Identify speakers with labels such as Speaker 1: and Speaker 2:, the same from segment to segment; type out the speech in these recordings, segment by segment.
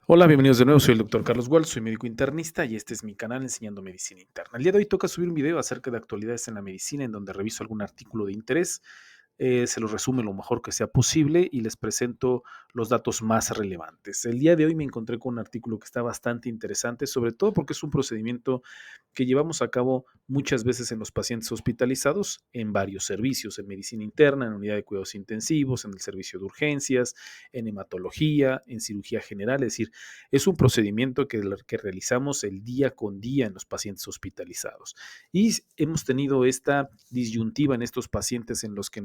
Speaker 1: Hola, bienvenidos de nuevo. Soy el doctor Carlos Walsh, soy médico internista y este es mi canal Enseñando Medicina Interna. El día de hoy toca subir un video acerca de actualidades en la medicina en donde reviso algún artículo de interés, se los resume lo mejor que sea posible y les presento los datos más relevantes. El día de hoy me encontré con un artículo que está bastante interesante, sobre todo porque es un procedimiento que llevamos a cabo muchas veces en los pacientes hospitalizados en varios servicios, en medicina interna, en unidad de cuidados intensivos, en el servicio de urgencias, en hematología, en cirugía general, es decir, es un procedimiento que realizamos el día con día en los pacientes hospitalizados. Y hemos tenido esta disyuntiva en estos pacientes en los que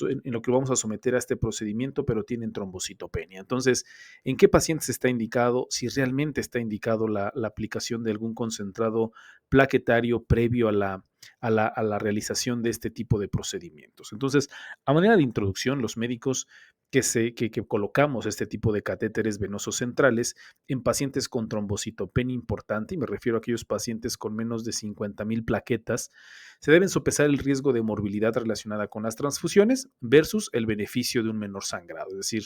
Speaker 1: en lo que vamos a someter a este procedimiento, pero tienen trombocitopenia. Entonces, ¿en qué pacientes está indicado? Si realmente está indicado la aplicación de algún concentrado plaquetario previo a la realización de este tipo de procedimientos. Entonces, a manera de introducción, los médicos que colocamos este tipo de catéteres venosos centrales en pacientes con trombocitopenia importante, y me refiero a aquellos pacientes con menos de 50,000 plaquetas, se deben sopesar el riesgo de morbilidad relacionada con las transfusiones versus el beneficio de un menor sangrado. Es decir,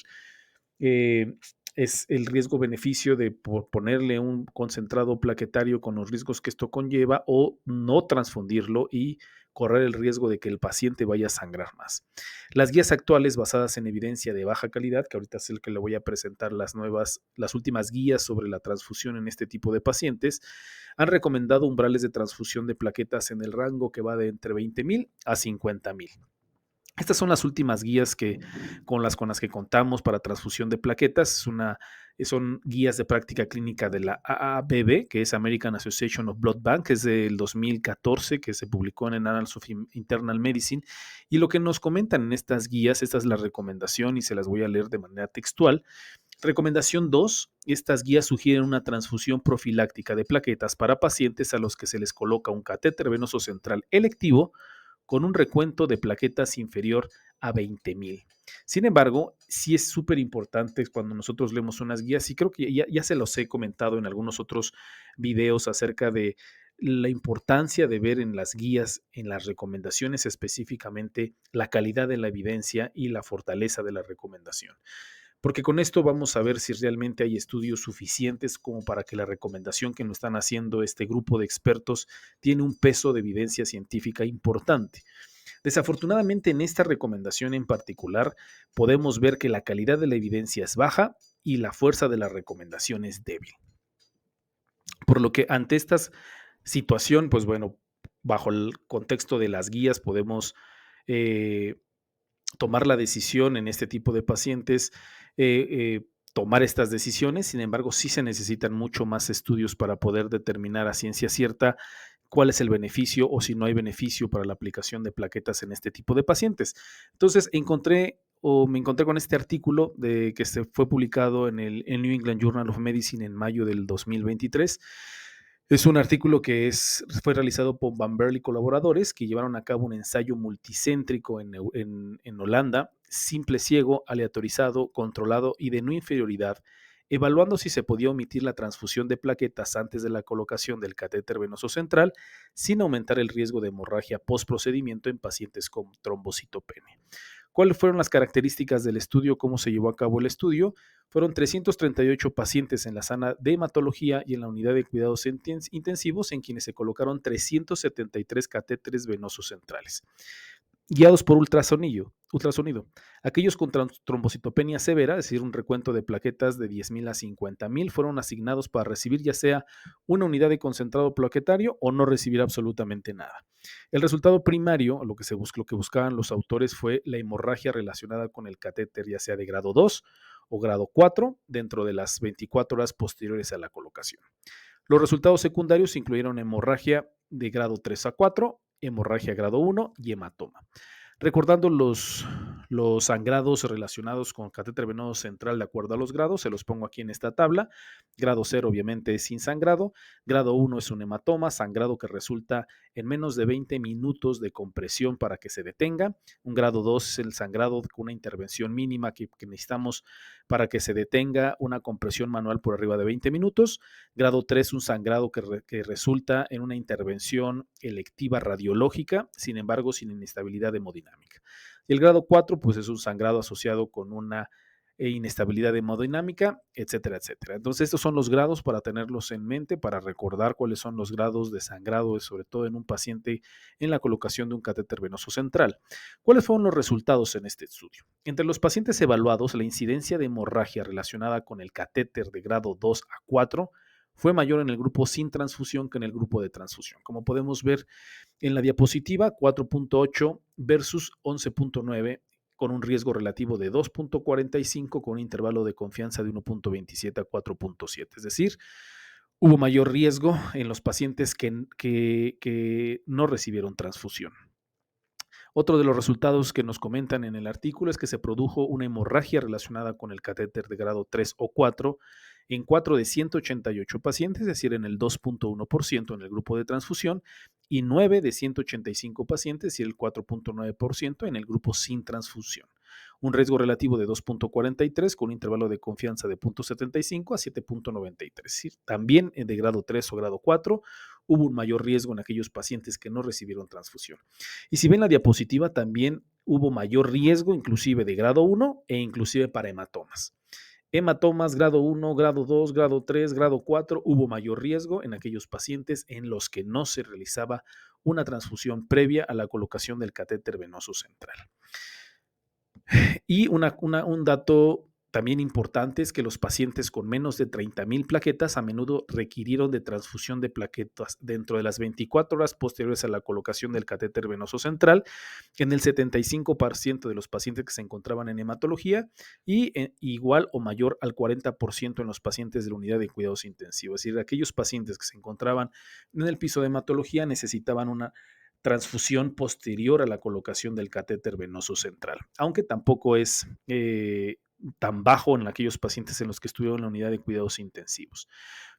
Speaker 1: eh, es el riesgo-beneficio de ponerle un concentrado plaquetario con los riesgos que esto conlleva o no transfundirlo y correr el riesgo de que el paciente vaya a sangrar más. Las guías actuales basadas en evidencia de baja calidad, que ahorita es el que le voy a presentar las últimas guías sobre la transfusión en este tipo de pacientes, han recomendado umbrales de transfusión de plaquetas en el rango que va de entre 20,000 a 50,000. Estas son las últimas guías con las que contamos para transfusión de plaquetas. Son guías de práctica clínica de la AABB, que es American Association of Blood Bank, que es del 2014, que se publicó en el Annals of Internal Medicine. Y lo que nos comentan en estas guías, esta es la recomendación y se las voy a leer de manera textual. Recomendación 2. Estas guías sugieren una transfusión profiláctica de plaquetas para pacientes a los que se les coloca un catéter venoso central electivo con un recuento de plaquetas inferior a 20,000. Sin embargo, sí es súper importante cuando nosotros leemos unas guías, y creo que ya se los he comentado en algunos otros videos acerca de la importancia de ver en las guías, en las recomendaciones específicamente, la calidad de la evidencia y la fortaleza de la recomendación, porque con esto vamos a ver si realmente hay estudios suficientes como para que la recomendación que nos están haciendo este grupo de expertos tiene un peso de evidencia científica importante. Desafortunadamente, en esta recomendación en particular, podemos ver que la calidad de la evidencia es baja y la fuerza de la recomendación es débil. Por lo que ante esta situación, pues bueno, bajo el contexto de las guías podemos eh, tomar la decisión en este tipo de pacientes, tomar estas decisiones. Sin embargo, sí se necesitan mucho más estudios para poder determinar a ciencia cierta cuál es el beneficio o si no hay beneficio para la aplicación de plaquetas en este tipo de pacientes. Entonces, me encontré con este artículo que se fue publicado en New England Journal of Medicine en mayo del 2023. Es un artículo fue realizado por Van Berle y colaboradores, que llevaron a cabo un ensayo multicéntrico en Holanda, simple, ciego, aleatorizado, controlado y de no inferioridad, evaluando si se podía omitir la transfusión de plaquetas antes de la colocación del catéter venoso central sin aumentar el riesgo de hemorragia postprocedimiento en pacientes con trombocitopenia. ¿Cuáles fueron las características del estudio? ¿Cómo se llevó a cabo el estudio? Fueron 338 pacientes en la sala de hematología y en la unidad de cuidados intensivos, en quienes se colocaron 373 catéteres venosos centrales, guiados por ultrasonido. Aquellos con trombocitopenia severa, es decir, un recuento de plaquetas de 10,000 a 50,000, fueron asignados para recibir ya sea una unidad de concentrado plaquetario o no recibir absolutamente nada. El resultado primario, lo que buscaban los autores, fue la hemorragia relacionada con el catéter, ya sea de grado 2 o grado 4, dentro de las 24 horas posteriores a la colocación. Los resultados secundarios incluyeron hemorragia de grado 3 a 4, hemorragia grado 1 y hematoma. Recordando los sangrados relacionados con catéter venoso central de acuerdo a los grados, se los pongo aquí en esta tabla. Grado 0 obviamente es sin sangrado, grado 1 es un hematoma, sangrado que resulta en menos de 20 minutos de compresión para que se detenga. Un grado 2 es el sangrado con una intervención mínima que necesitamos para que se detenga una compresión manual por arriba de 20 minutos. Grado 3, un sangrado que resulta en una intervención electiva radiológica, sin embargo, sin inestabilidad hemodinámica. Y el grado 4, pues es un sangrado asociado con una inestabilidad hemodinámica, etcétera, etcétera. Entonces, estos son los grados para tenerlos en mente, para recordar cuáles son los grados de sangrado, sobre todo en un paciente en la colocación de un catéter venoso central. ¿Cuáles fueron los resultados en este estudio? Entre los pacientes evaluados, la incidencia de hemorragia relacionada con el catéter de grado 2 a 4 fue mayor en el grupo sin transfusión que en el grupo de transfusión. Como podemos ver en la diapositiva, 4.8 versus 11.9 con un riesgo relativo de 2.45 con un intervalo de confianza de 1.27 a 4.7. Es decir, hubo mayor riesgo en los pacientes que no recibieron transfusión. Otro de los resultados que nos comentan en el artículo es que se produjo una hemorragia relacionada con el catéter de grado 3 o 4 en 4 de 188 pacientes, es decir, en el 2.1% en el grupo de transfusión, y 9 de 185 pacientes, es decir, el 4.9% en el grupo sin transfusión. Un riesgo relativo de 2.43 con un intervalo de confianza de 0.75 a 7.93. Es decir, también de grado 3 o grado 4 hubo un mayor riesgo en aquellos pacientes que no recibieron transfusión. Y si ven la diapositiva, también hubo mayor riesgo, inclusive de grado 1 e inclusive para hematomas. Hematomas grado 1, grado 2, grado 3, grado 4, hubo mayor riesgo en aquellos pacientes en los que no se realizaba una transfusión previa a la colocación del catéter venoso central. Y un dato también importante es que los pacientes con menos de 30,000 plaquetas a menudo requirieron de transfusión de plaquetas dentro de las 24 horas posteriores a la colocación del catéter venoso central, en el 75% de los pacientes que se encontraban en hematología y igual o mayor al 40% en los pacientes de la unidad de cuidados intensivos. Es decir, aquellos pacientes que se encontraban en el piso de hematología necesitaban una transfusión posterior a la colocación del catéter venoso central, aunque tampoco es tan bajo en aquellos pacientes en los que estuvieron en la unidad de cuidados intensivos.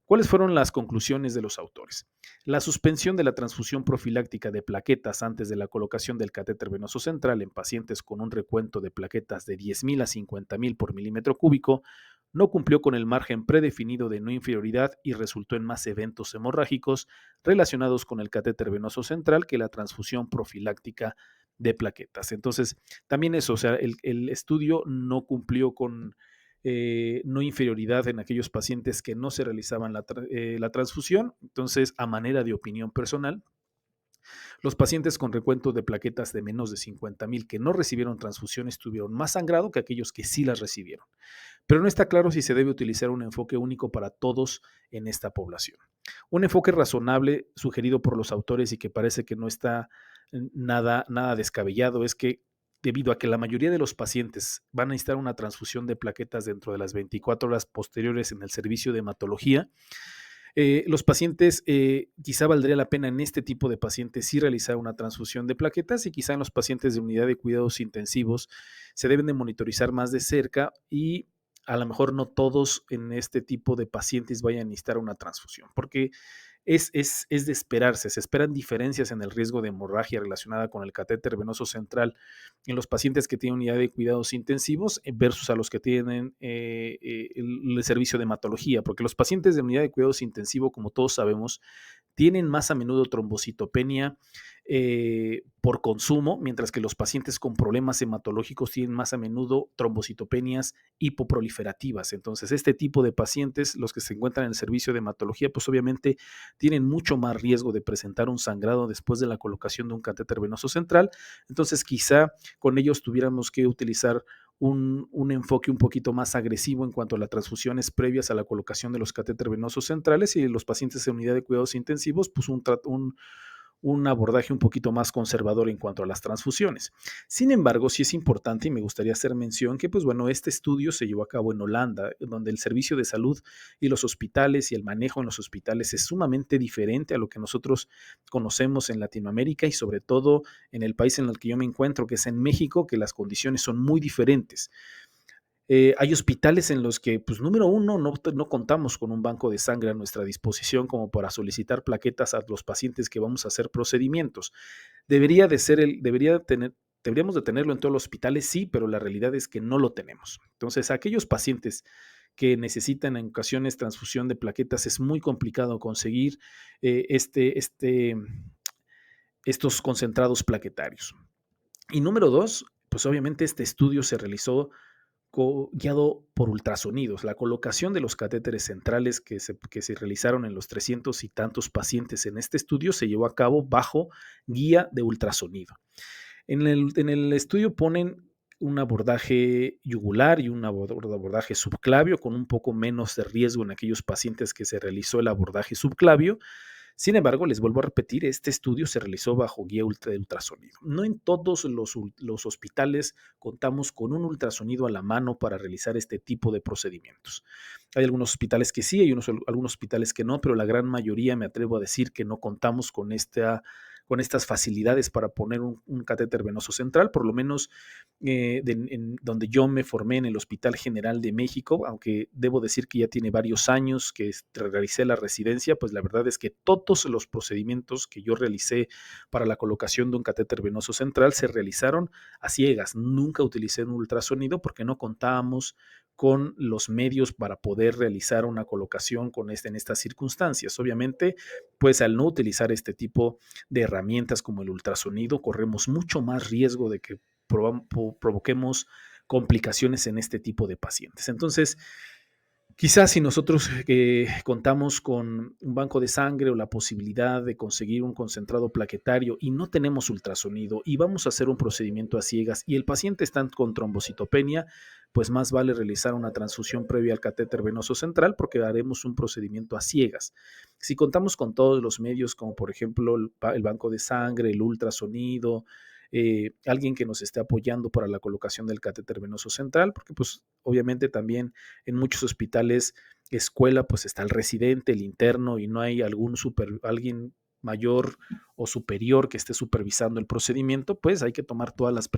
Speaker 1: ¿Cuáles fueron las conclusiones de los autores? La suspensión de la transfusión profiláctica de plaquetas antes de la colocación del catéter venoso central en pacientes con un recuento de plaquetas de 10,000 a 50,000 por milímetro cúbico no cumplió con el margen predefinido de no inferioridad y resultó en más eventos hemorrágicos relacionados con el catéter venoso central que la transfusión profiláctica de plaquetas. Entonces, también eso, o sea, el estudio no cumplió con no inferioridad en aquellos pacientes que no se realizaban la transfusión. Entonces, a manera de opinión personal, los pacientes con recuento de plaquetas de menos de 50,000 que no recibieron transfusiones tuvieron más sangrado que aquellos que sí las recibieron. Pero no está claro si se debe utilizar un enfoque único para todos en esta población. Un enfoque razonable sugerido por los autores y que parece que no está nada descabellado es que debido a que la mayoría de los pacientes van a necesitar una transfusión de plaquetas dentro de las 24 horas posteriores en el servicio de hematología, los pacientes, quizá valdría la pena en este tipo de pacientes sí realizar una transfusión de plaquetas y quizá en los pacientes de unidad de cuidados intensivos se deben de monitorizar más de cerca y a lo mejor no todos en este tipo de pacientes vayan a necesitar una transfusión, porque es de esperarse, se esperan diferencias en el riesgo de hemorragia relacionada con el catéter venoso central en los pacientes que tienen unidad de cuidados intensivos versus a los que tienen el servicio de hematología, porque los pacientes de unidad de cuidados intensivos, como todos sabemos, tienen más a menudo trombocitopenia por consumo, mientras que los pacientes con problemas hematológicos tienen más a menudo trombocitopenias hipoproliferativas. Entonces, este tipo de pacientes, los que se encuentran en el servicio de hematología, pues obviamente tienen mucho más riesgo de presentar un sangrado después de la colocación de un catéter venoso central. Entonces, quizá con ellos tuviéramos que utilizar un enfoque un poquito más agresivo en cuanto a las transfusiones previas a la colocación de los catéteres venosos centrales y los pacientes en unidad de cuidados intensivos, pues un abordaje un poquito más conservador en cuanto a las transfusiones. Sin embargo, sí es importante y me gustaría hacer mención que, pues bueno, este estudio se llevó a cabo en Holanda, donde el servicio de salud y los hospitales y el manejo en los hospitales es sumamente diferente a lo que nosotros conocemos en Latinoamérica y sobre todo en el país en el que yo me encuentro, que es en México, que las condiciones son muy diferentes. Hay hospitales en los que, pues, número uno, no contamos con un banco de sangre a nuestra disposición como para solicitar plaquetas a los pacientes que vamos a hacer procedimientos. Deberíamos de tenerlo en todos los hospitales, sí, pero la realidad es que no lo tenemos. Entonces, aquellos pacientes que necesitan en ocasiones transfusión de plaquetas es muy complicado conseguir estos concentrados plaquetarios. Y número dos, pues obviamente este estudio se realizó guiado por ultrasonidos. La colocación de los catéteres centrales que se realizaron en los 300 y tantos pacientes en este estudio se llevó a cabo bajo guía de ultrasonido. En el estudio ponen un abordaje yugular y un abordaje subclavio con un poco menos de riesgo en aquellos pacientes que se realizó el abordaje subclavio. Sin embargo, les vuelvo a repetir, este estudio se realizó bajo guía de ultrasonido. No en todos los hospitales contamos con un ultrasonido a la mano para realizar este tipo de procedimientos. Hay algunos hospitales que sí, hay algunos hospitales que no, pero la gran mayoría me atrevo a decir que no contamos con estas facilidades para poner un catéter venoso central, por lo menos en donde yo me formé en el Hospital General de México, aunque debo decir que ya tiene varios años que realicé la residencia, pues la verdad es que todos los procedimientos que yo realicé para la colocación de un catéter venoso central se realizaron a ciegas. Nunca utilicé un ultrasonido porque no contábamos con los medios para poder realizar una colocación en estas circunstancias. Obviamente, pues al no utilizar este tipo de herramientas como el ultrasonido, corremos mucho más riesgo de que provoquemos complicaciones en este tipo de pacientes. Entonces, quizás si nosotros contamos con un banco de sangre o la posibilidad de conseguir un concentrado plaquetario y no tenemos ultrasonido y vamos a hacer un procedimiento a ciegas y el paciente está con trombocitopenia, pues más vale realizar una transfusión previa al catéter venoso central porque haremos un procedimiento a ciegas. Si contamos con todos los medios, como por ejemplo el banco de sangre, el ultrasonido, alguien que nos esté apoyando para la colocación del catéter venoso central, porque pues obviamente también en muchos hospitales, escuela, pues está el residente, el interno y no hay alguien mayor o superior que esté supervisando el procedimiento, pues hay que tomar todas las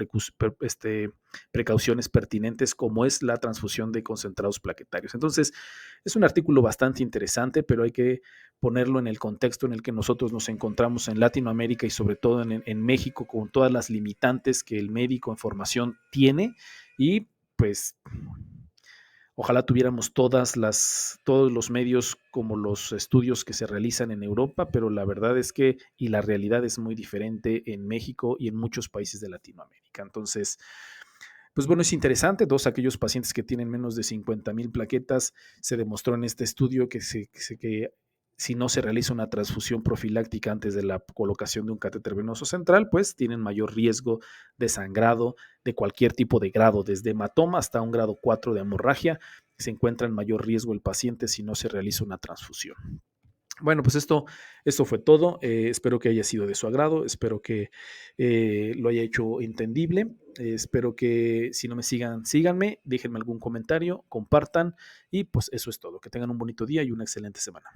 Speaker 1: precauciones pertinentes como es la transfusión de concentrados plaquetarios. Entonces, es un artículo bastante interesante, pero hay que ponerlo en el contexto en el que nosotros nos encontramos en Latinoamérica y sobre todo en México con todas las limitantes que el médico en formación tiene y pues ojalá tuviéramos todos los medios como los estudios que se realizan en Europa, pero la verdad es que, y la realidad es muy diferente en México y en muchos países de Latinoamérica. Entonces, pues bueno, es interesante. Todos aquellos pacientes que tienen menos de 50,000 plaquetas, se demostró en este estudio que si no se realiza una transfusión profiláctica antes de la colocación de un catéter venoso central, pues tienen mayor riesgo de sangrado de cualquier tipo de grado, desde hematoma hasta un grado 4 de hemorragia. Se encuentra en mayor riesgo el paciente si no se realiza una transfusión. Bueno, pues esto fue todo. Espero que haya sido de su agrado. Espero que lo haya hecho entendible. Espero que si no me sigan, síganme, déjenme algún comentario, compartan y pues eso es todo. Que tengan un bonito día y una excelente semana.